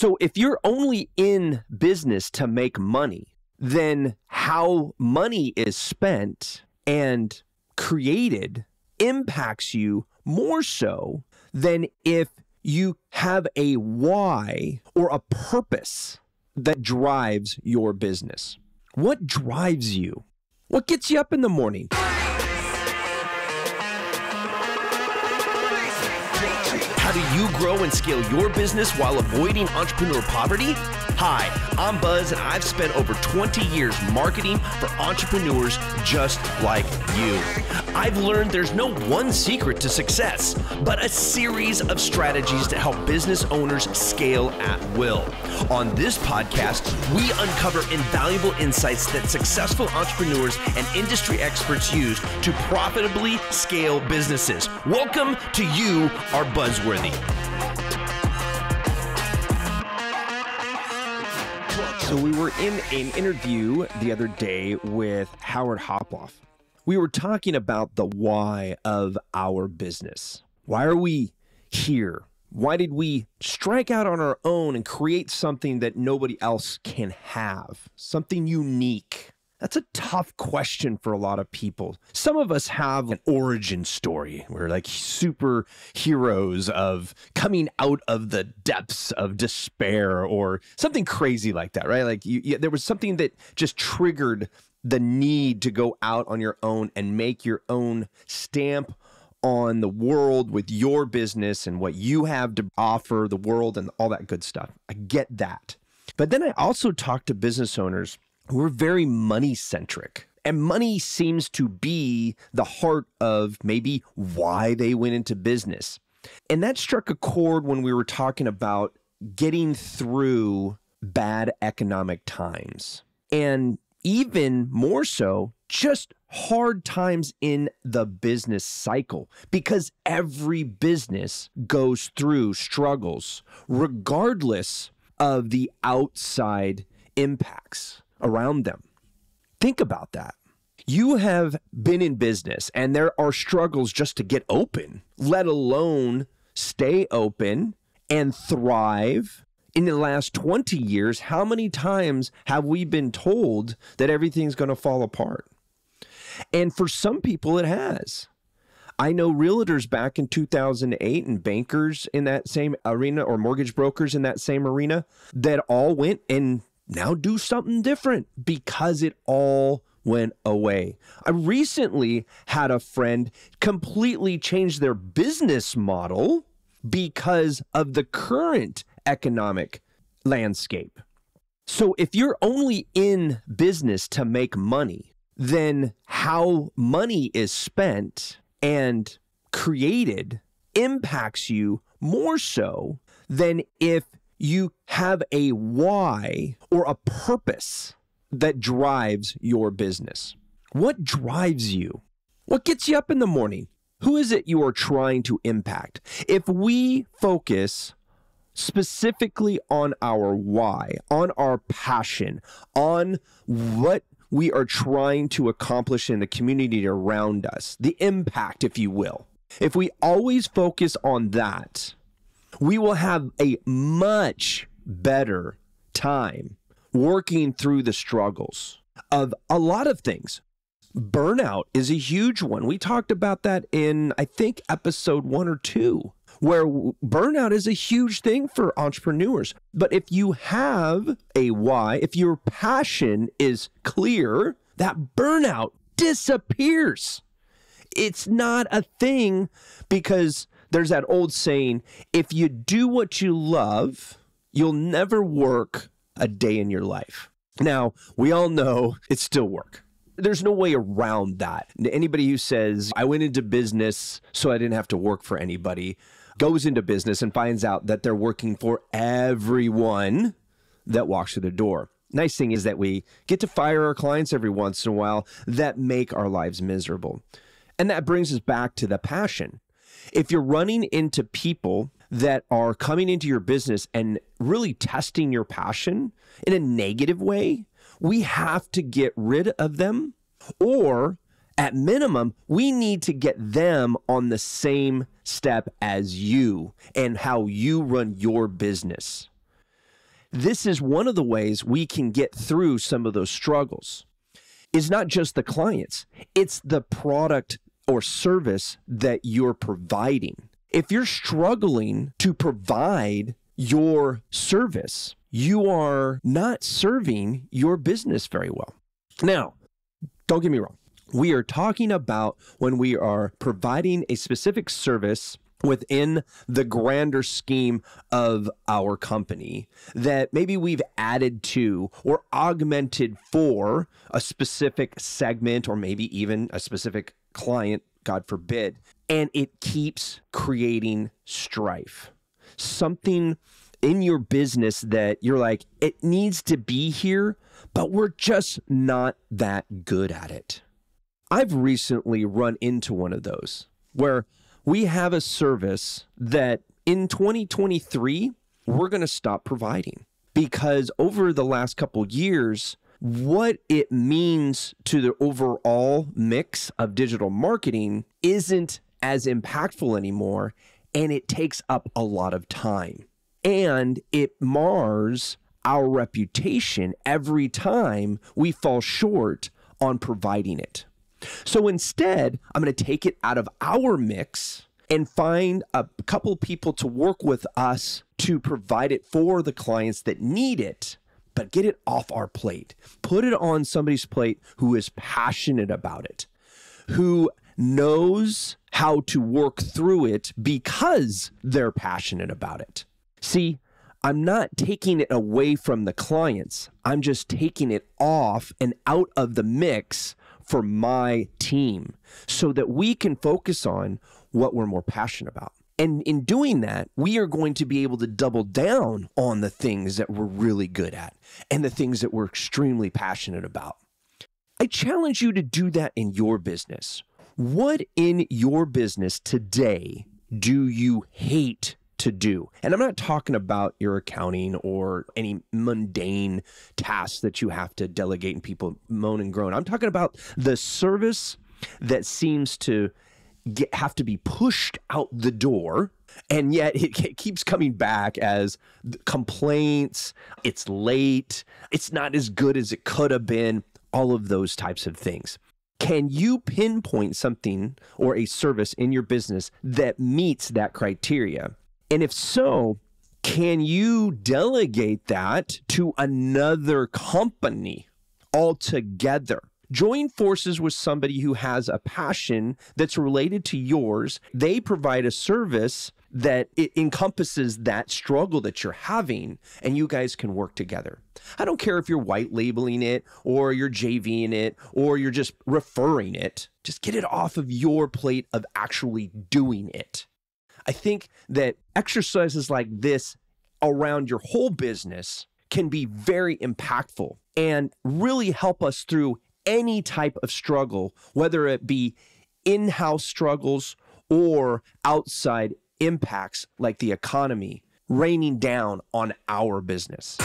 So if you're only in business to make money, then how money is spent and created impacts you more so than if you have a why or a purpose that drives your business. What drives you? What gets you up in the morning? How do you grow and scale your business while avoiding entrepreneur poverty? Hi, I'm Buzz, and I've spent over 20 years marketing for entrepreneurs just like you. I've learned there's no one secret to success, but a series of strategies to help business owners scale at will. On this podcast, we uncover invaluable insights that successful entrepreneurs and industry experts use to profitably scale businesses. Welcome to You Are Buzzworthy. So we were in an interview the other day with Howard Hoploff. We were talking about the why of our business. Why are we here? Why did we strike out on our own and create something that nobody else can have? Something unique. That's a tough question for a lot of people. Some of us have an origin story. We're like superheroes of coming out of the depths of despair or something crazy like that, right? Like there was something that just triggered the need to go out on your own and make your own stamp on the world with your business and what you have to offer the world and all that good stuff. I get that. But then I also talk to business owners who are very money-centric. And money seems to be the heart of maybe why they went into business. And that struck a chord when we were talking about getting through bad economic times. And even more so, just hard times in the business cycle, because every business goes through struggles regardless of the outside impacts around them. Think about that. You have been in business and there are struggles just to get open, let alone stay open and thrive. In the last 20 years, how many times have we been told that everything's going to fall apart? And for some people, it has. I know realtors back in 2008 and bankers in that same arena or mortgage brokers in that same arena that all went and now do something different because it all went away. I recently had a friend completely change their business model because of the current economic landscape. So if you're only in business to make money, then how money is spent and created impacts you more so than if you have a why or a purpose that drives your business. What drives you? What gets you up in the morning? Who is it you are trying to impact? If we focus specifically on our why, on our passion, on what we are trying to accomplish in the community around us, the impact, if you will. If we always focus on that, we will have a much better time working through the struggles of a lot of things. Burnout is a huge one. We talked about that in, I think, episode 1 or 2, where burnout is a huge thing for entrepreneurs. But if you have a why, if your passion is clear, that burnout disappears. It's not a thing because there's that old saying, if you do what you love, you'll never work a day in your life. Now, we all know it's still work. There's no way around that. Anybody who says, I went into business so I didn't have to work for anybody, goes into business and finds out that they're working for everyone that walks through the door. Nice thing is that we get to fire our clients every once in a while that make our lives miserable. And that brings us back to the passion. If you're running into people that are coming into your business and really testing your passion in a negative way, we have to get rid of them, or at minimum, we need to get them on the same step as you and how you run your business. This is one of the ways we can get through some of those struggles. It's not just the clients, it's the product or service that you're providing. If you're struggling to provide your service, you are not serving your business very well. Now, don't get me wrong. We are talking about when we are providing a specific service within the grander scheme of our company that maybe we've added to or augmented for a specific segment or maybe even a specific client, God forbid, and it keeps creating strife. Something in your business that you're like, it needs to be here, but we're just not that good at it. I've recently run into one of those where we have a service that in 2023, we're going to stop providing because over the last couple years, what it means to the overall mix of digital marketing isn't as impactful anymore, and it takes up a lot of time. And it mars our reputation every time we fall short on providing it. So instead, I'm going to take it out of our mix and find a couple people to work with us to provide it for the clients that need it, but get it off our plate. Put it on somebody's plate who is passionate about it, who knows how to work through it because they're passionate about it. See, I'm not taking it away from the clients. I'm just taking it off and out of the mix for my team so that we can focus on what we're more passionate about. And in doing that, we are going to be able to double down on the things that we're really good at and the things that we're extremely passionate about. I challenge you to do that in your business. What in your business today do you hate to do? And I'm not talking about your accounting or any mundane tasks that you have to delegate and people moan and groan. I'm talking about the service that seems to have to be pushed out the door, and yet it keeps coming back as complaints, it's late, it's not as good as it could have been, all of those types of things. Can you pinpoint something or a service in your business that meets that criteria? And if so, can you delegate that to another company altogether? Join forces with somebody who has a passion that's related to yours. They provide a service that it encompasses that struggle that you're having, and you guys can work together. I don't care if you're white labeling it or you're JVing it or you're just referring it. Just get it off of your plate of actually doing it. I think that exercises like this around your whole business can be very impactful and really help us through any type of struggle, whether it be in-house struggles or outside impacts like the economy raining down on our business.